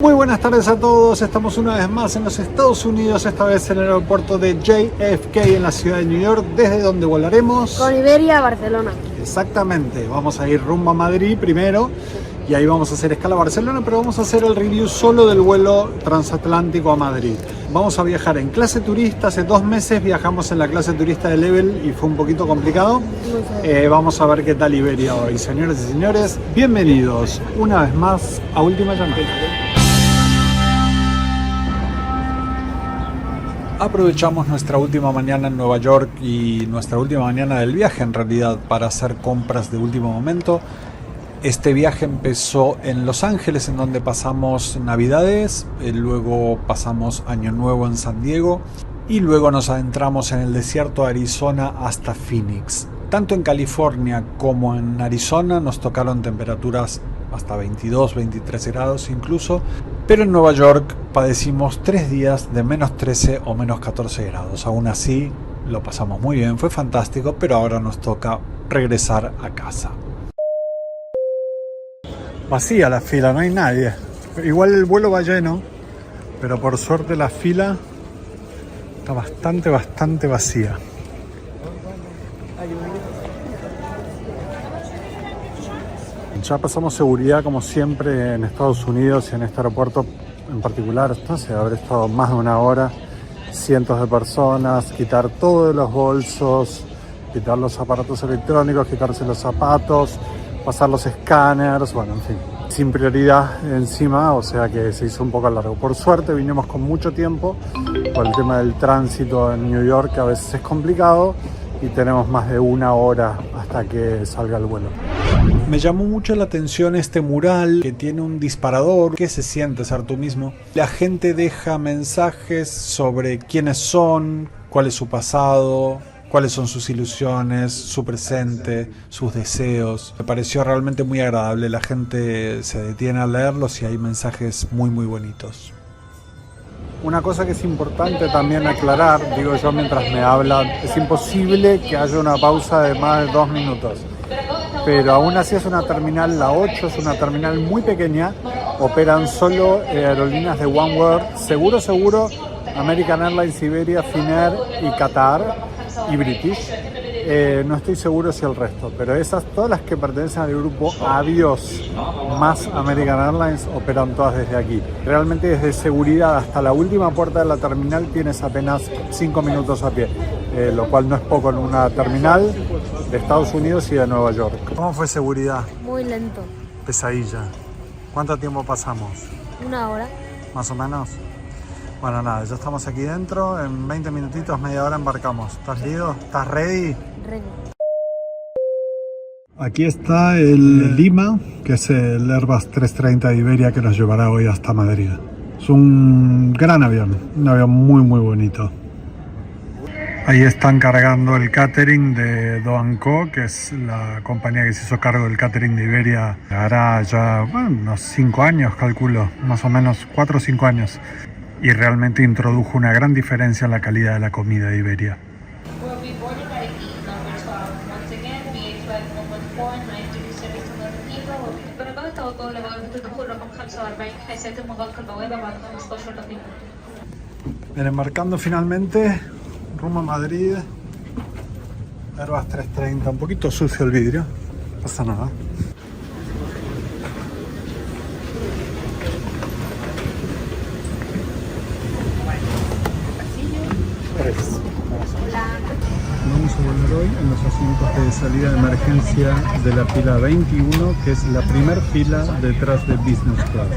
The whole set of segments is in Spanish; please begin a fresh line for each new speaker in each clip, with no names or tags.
Muy buenas tardes a todos, estamos una vez más en los Estados Unidos, esta vez en el aeropuerto de JFK en la ciudad de New York, desde donde volaremos
con Iberia a Barcelona.
Exactamente, vamos a ir rumbo a Madrid primero y ahí vamos a hacer escala a Barcelona, pero vamos a hacer el review solo del vuelo transatlántico a Madrid. Vamos a viajar en clase turista, hace 2 meses viajamos en la clase turista de Level y fue un poquito complicado. Vamos a ver qué tal Iberia hoy. Señoras y señores, bienvenidos una vez más a Última Llamada. Aprovechamos nuestra última mañana en Nueva York y nuestra última mañana del viaje en realidad para hacer compras de último momento. Este viaje empezó en Los Ángeles, en donde pasamos Navidades, luego pasamos Año Nuevo en San Diego y luego nos adentramos en el desierto de Arizona hasta Phoenix. Tanto en California como en Arizona nos tocaron temperaturas hasta 22, 23 grados incluso, pero en Nueva York padecimos 3 días de menos 13 o menos 14 grados. Aún así lo pasamos muy bien, fue fantástico, pero ahora nos toca regresar a casa. Vacía la fila, no hay nadie. Igual el vuelo va lleno, pero por suerte la fila está bastante vacía. Ya pasamos seguridad como siempre en Estados Unidos y en este aeropuerto en particular. No sé, habré estado más de 1 hora, cientos de personas, quitar todos los bolsos, quitar los aparatos electrónicos, quitarse los zapatos, pasar los escáneres, bueno, en fin, sin prioridad encima, o sea que se hizo un poco largo. Por suerte vinimos con mucho tiempo, por el tema del tránsito en New York, que a veces es complicado, y tenemos más de 1 hora hasta que salga el vuelo. Me llamó mucho la atención este mural que tiene un disparador. ¿Qué se siente ser tú mismo? La gente deja mensajes sobre quiénes son, cuál es su pasado, cuáles son sus ilusiones, su presente, sus deseos. Me pareció realmente muy agradable. La gente se detiene a leerlos y hay mensajes muy bonitos. Una cosa que es importante también aclarar, digo yo mientras me hablan, es imposible que haya una pausa de más de 2 minutos. Pero aún así es una terminal, la 8 es una terminal muy pequeña, operan solo aerolíneas de OneWorld, seguro, American Airlines, Iberia, Finnair y Qatar y British. No estoy seguro si el resto, pero esas, todas las que pertenecen al grupo Avios más American Airlines, operan todas desde aquí. Realmente desde seguridad hasta la última puerta de la terminal tienes apenas 5 minutos a pie, lo cual no es poco en una terminal de Estados Unidos y de Nueva York. ¿Cómo fue seguridad?
Muy lento.
Pesadilla. ¿Cuánto tiempo pasamos?
1 hora.
¿Más o menos? Bueno, nada, ya estamos aquí dentro, en 20 minutitos, media hora embarcamos. ¿Estás listo? ¿Estás ready?
Ready.
Aquí está el Lima, que es el Airbus 330 de Iberia que nos llevará hoy hasta Madrid. Es un gran avión, un avión muy bonito. Ahí están cargando el catering de Do & Co, que es la compañía que se hizo cargo del catering de Iberia. Hará ya unos 5 años, calculo, más o menos 4 o 5 años. Y realmente introdujo una gran diferencia en la calidad de la comida de Iberia. Bien, embarcando finalmente rumbo a Madrid. Airbus 330, un poquito sucio el vidrio, no pasa nada. Vamos a volar hoy en los asientos de salida de emergencia de la fila 21, que es la primera fila detrás de Business Class.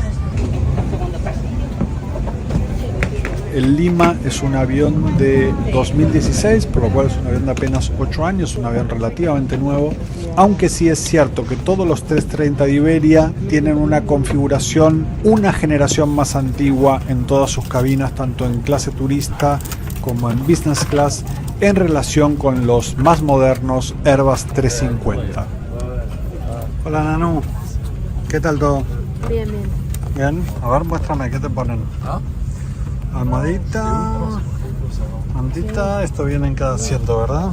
El Lima es un avión de 2016, por lo cual es un avión de apenas 8 años, un avión relativamente nuevo, aunque sí es cierto que todos los 330 de Iberia tienen una configuración, una generación más antigua en todas sus cabinas, tanto en clase turista como en Business Class, en relación con los más modernos Airbus 350. Hola Nanu, ¿qué tal todo?
Bien.
Bien, a ver, muéstrame, ¿qué te ponen? Almohadita, mantita, esto viene en cada asiento, ¿verdad?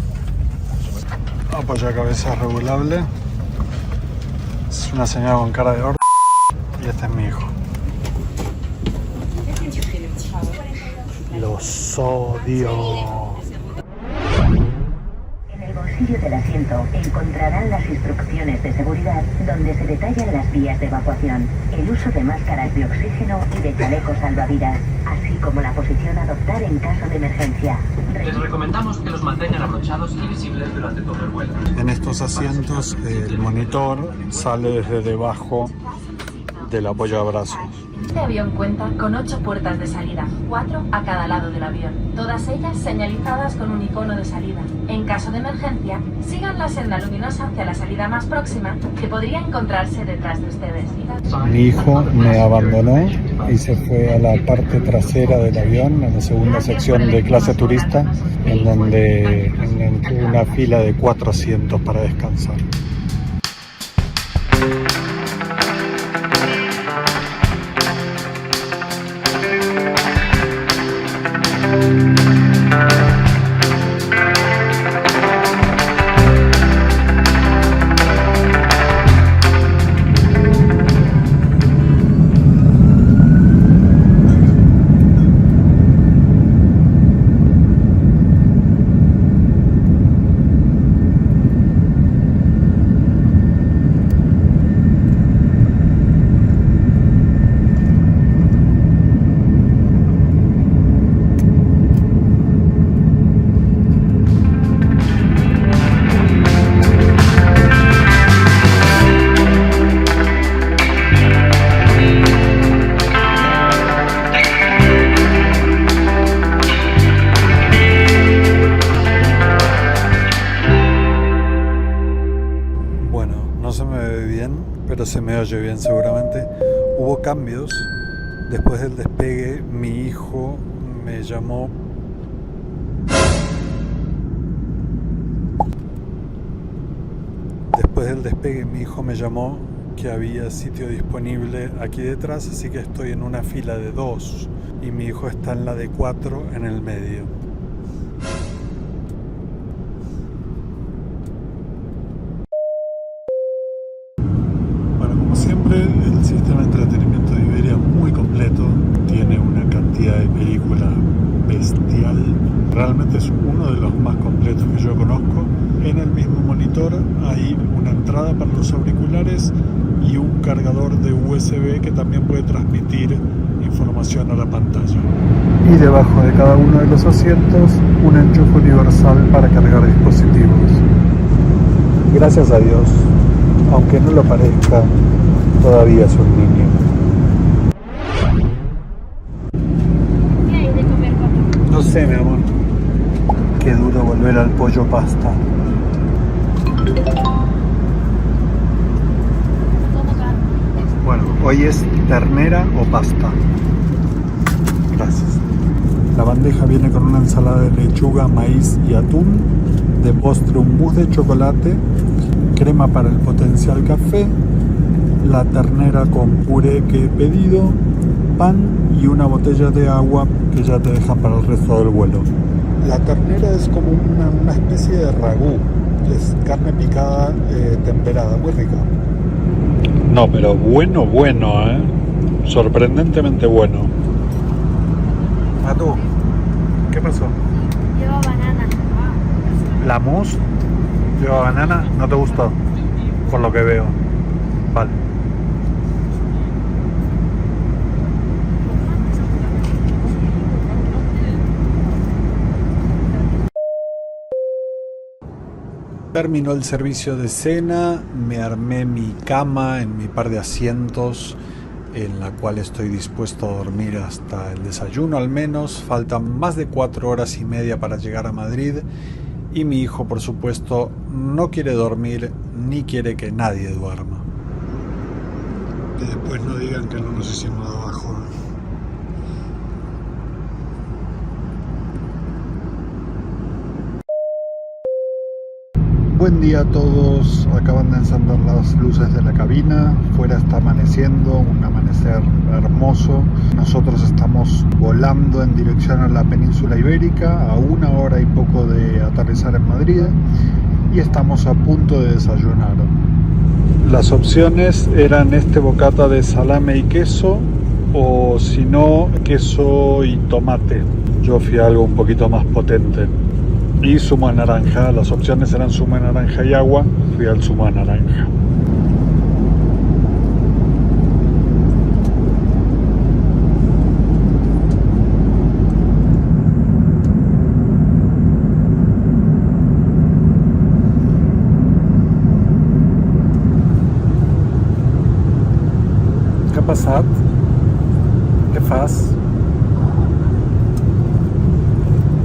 Apoyo cabeza regulable. Es una señora con cara de orto y este es mi hijo. Los odio.
En el bolsillo del asiento encontrarán las instrucciones de seguridad donde se detallan las vías de evacuación, el uso de máscaras de oxígeno y de chalecos salvavidas, así como la posición a adoptar en caso de emergencia.
Les recomendamos que los mantengan abrochados y visibles durante todo el vuelo.
En estos asientos el monitor sale desde debajo del apoyabrazos.
Este avión cuenta con 8 puertas de salida, 4 a cada lado del avión, todas ellas señalizadas con un icono de salida. En caso de emergencia, sigan la senda luminosa hacia la salida más próxima, que podría encontrarse detrás de ustedes.
Mi hijo me abandonó y se fue a la parte trasera del avión, en la segunda sección de clase turista, en donde tuve una fila de 4 asientos para descansar. Pero se me oye bien seguramente. Hubo cambios. Después del despegue, mi hijo me llamó. Que había sitio disponible aquí detrás, así que estoy en una fila de 2 y mi hijo está en la de 4 en el medio. Como siempre, el sistema de entretenimiento de Iberia es muy completo, tiene una cantidad de películas bestial, realmente es uno de los más completos que yo conozco. En el mismo monitor hay una entrada para los auriculares y un cargador de USB que también puede transmitir información a la pantalla. Y debajo de cada uno de los asientos, un enchufe universal para cargar dispositivos. Gracias a Dios, aunque no lo parezca, todavía es un niño.
¿Qué hay de comer, papá?
No sé, mi amor. Qué duro volver al pollo pasta. Bueno, hoy es ternera o pasta. Gracias. La bandeja viene con una ensalada de lechuga, maíz y atún. De postre un mousse de chocolate, crema para el potencial café, la ternera con puré que he pedido, pan y una botella de agua que ya te dejan para el resto del vuelo. La ternera es como una especie de ragú, es carne picada temperada, muy rica. No, pero bueno, sorprendentemente bueno. Matu, ¿qué pasó?
Lleva banana.
La mousse lleva banana, ¿no te gustó? Por lo que veo. Vale. Terminó el servicio de cena, me armé mi cama en mi par de asientos, en la cual estoy dispuesto a dormir hasta el desayuno al menos. Faltan más de 4 horas y media para llegar a Madrid y mi hijo, por supuesto, no quiere dormir ni quiere que nadie duerma. Que después no digan que no nos hicimos de abajo. Buen día a todos, acaban de encender las luces de la cabina, fuera está amaneciendo, un amanecer hermoso. Nosotros estamos volando en dirección a la península ibérica, a 1 hora y poco de aterrizar en Madrid, y estamos a punto de desayunar. Las opciones eran este bocata de salame y queso, o si no, queso y tomate. Yo fui a algo un poquito más potente. Y zumo de naranja, las opciones eran zumo de naranja y agua, fui al zumo de naranja. Què ha passat? Què fas?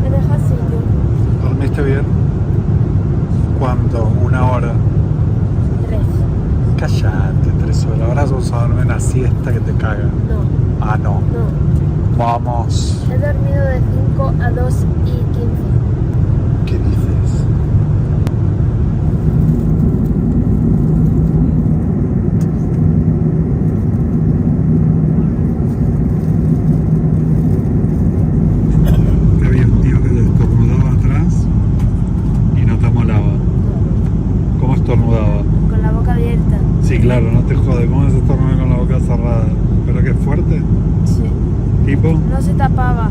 Me dejas sitio.
¿Dormiste bien? ¿Cuánto? ¿Una hora?
3.
Cállate, 3 horas. Ahora vamos a dormir una siesta que te caga.
No,
Ah, no.
no.
Vamos.
He dormido de 5 a 2:15.
¿Qué dices? Había un tío que te estornudaba atrás y no te molaba. ¿Cómo estornudaba?
Con la boca abierta.
Sí, claro, no te jode. ¿Cómo se estornuda con la boca cerrada? ¿Pero qué fuerte?
Sí.
¿Tipo?
No se tapaba.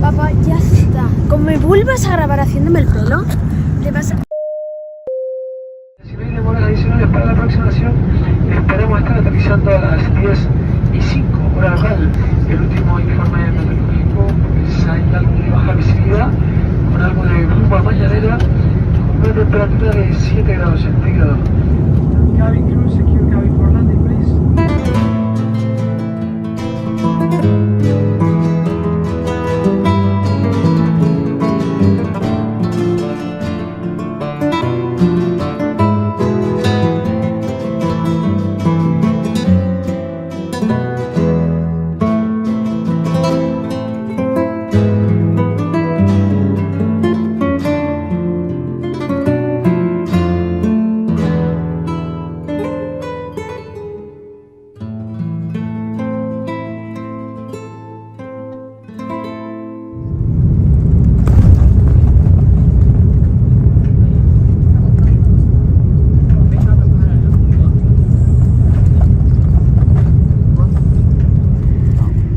Papá, ya está. Como me vuelvas a grabar haciéndome el pelo, le vas a...
Si no hay demoras adicionales para la aproximación, esperamos estar aterrizando a las 10:05 hora local. El último informe meteorológico es hay algo de baja visibilidad, con algo de bruma mañanera, con una temperatura de 7 grados centígrados. Cabin crew, secure cabin for landing, please.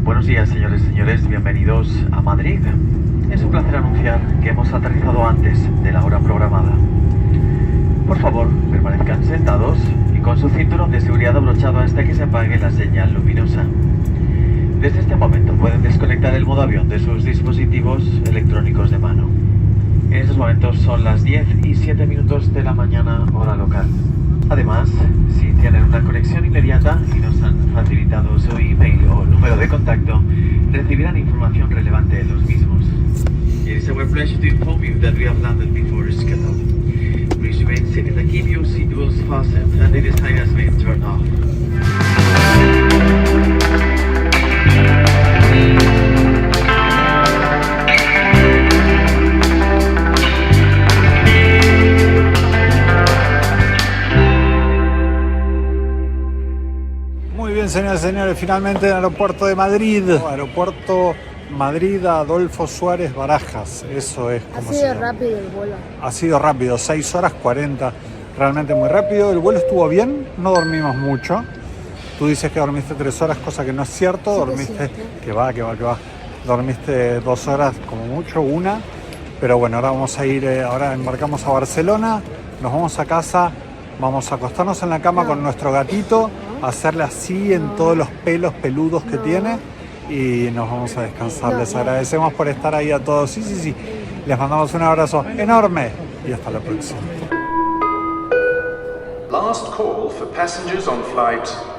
Buenos días, señores y señores, bienvenidos a Madrid. Es un placer anunciar que hemos aterrizado antes de la hora programada. Por favor, permanezcan sentados y con su cinturón de seguridad abrochado hasta que se apague la señal luminosa. Desde este momento pueden desconectar el modo avión de sus dispositivos electrónicos de mano. En estos momentos son las 10:07 de la mañana, hora local. Además, si tienen una conexión inmediata y nos han facilitado su email o número de contacto, recibirán información relevante de los mismos. It is our pleasure to inform you that we have landed before schedule. Please remain seated and keep your seatbelts fastened and the display has been turned off.
Muy bien, señoras y señores, finalmente en el aeropuerto de Madrid. Aeropuerto Madrid Adolfo Suárez Barajas. Eso es
Ha
como
sido rápido el vuelo.
Ha sido rápido, 6 horas 40. Realmente muy rápido. El vuelo estuvo bien, no dormimos mucho. Tú dices que dormiste 3 horas, cosa que no es cierto.
Sí que
Dormiste,
sí, ¿no?
que va. Dormiste 2 horas como mucho, una. Pero bueno, ahora vamos a ir, ahora embarcamos a Barcelona, nos vamos a casa, vamos a acostarnos en la cama con nuestro gatito, hacerle así en todos los pelos peludos que tiene y nos vamos a descansar. Les agradecemos por estar ahí a todos. Sí. Les mandamos un abrazo enorme y hasta la próxima.
Last call for passengers on flight